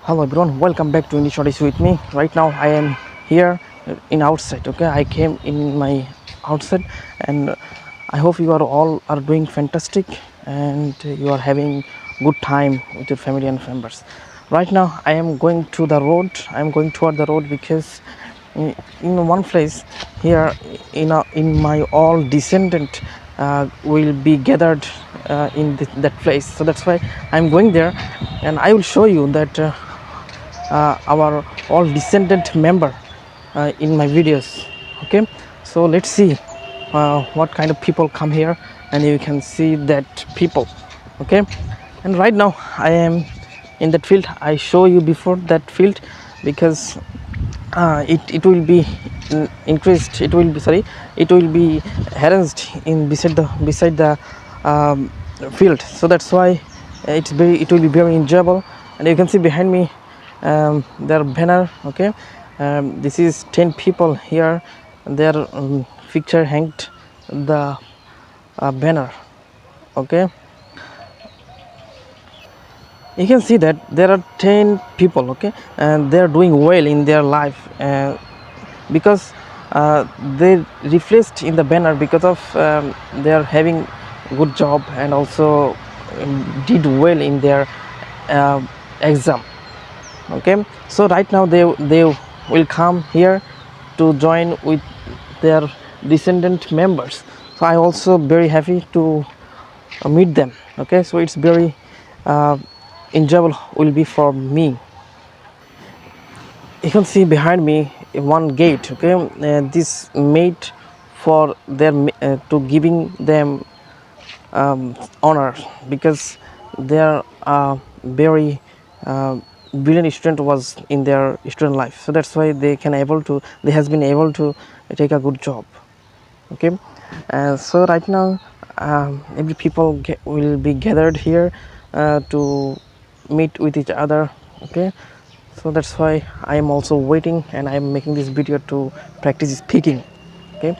Hello everyone, welcome back to Lineage Odyssey with me. Right now I am here in outside. Okay, I came in my outside, and I hope you are all are doing fantastic and you are having good time with your family and members. Right now I am going to the road. I am going toward the road because in one place here in my all descendant will be gathered in that place. So that's why I'm going there, and I will show you that. Our all descendant member in my videos. Okay, so let's see what kind of people come here, and you can see that people. Okay, and right now I am in that field. I show you before that field because it will be increased, it will be arranged in beside the field. So that's why it will be very enjoyable. And you can see behind me their banner. Okay, this is 10 people here, their picture hanged the banner. Okay, you can see that there are 10 people. Okay, and they are doing well in their life because they reflected in the banner because of they are having good job and also did well in their uh, exam. Okay, so right now they will come here to join with their descendant members. So I also very happy to meet them. Okay, so it's very uh, enjoyable will be for me. You can see behind me one gate. Okay, this made for their to giving them honor because they are very brilliant student was in their student life. So that's why they has been able to take a good job. Okay, so right now every people will be gathered here to meet with each other. Okay, so that's why I am also waiting, and I am making this video to practice speaking. Okay,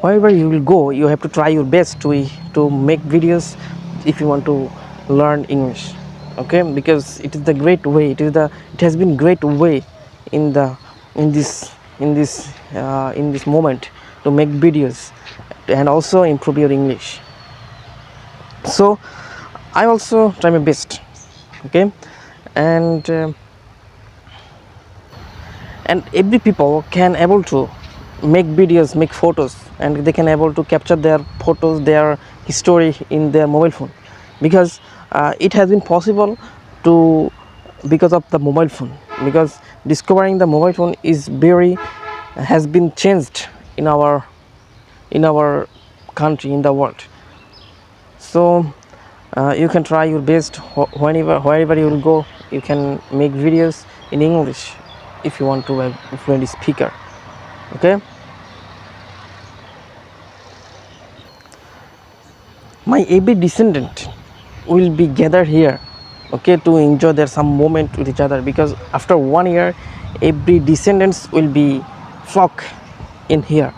wherever you will go, you have to try your best to make videos if you want to learn English. Okay, because it is the great way, it has been great way in the in this in this moment to make videos and also improve your English. So I also try my best. Okay, and and every people can able to make videos, make photos, and they can able to capture their photos, their history in their mobile phone, because it has been possible to because of the mobile phone, because discovering the mobile phone is very has been changed in our country, in the world. So you can try your best wherever you will go. You can make videos in English if you want to have a fluent speaker. Okay, my every descendant will be gathered here, okay, to enjoy their some moment with each other, because after 1 year every descendants will be flock in here,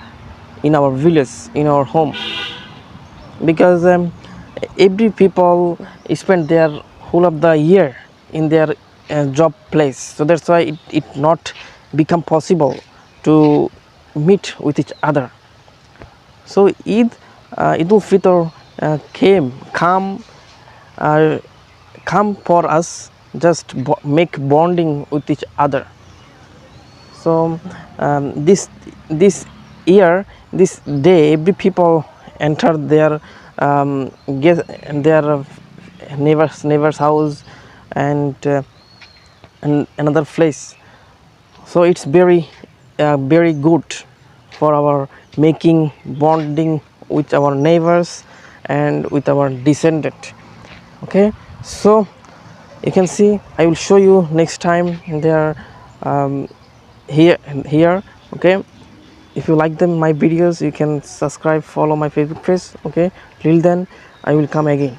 in our village, in our home, because every people spend their whole of the year in their job place. So that's why it not become possible to meet with each other. So Idul Fitr uh, come for us, just make bonding with each other. So this year, this day, every people enter their get their neighbor's house and another place. So it's very good for our making bonding with our neighbors and with our descendant. Okay, so you can see I will show you next time there here. Okay, if you like them my videos, you can subscribe, follow my Facebook page. Okay, till then I will come again.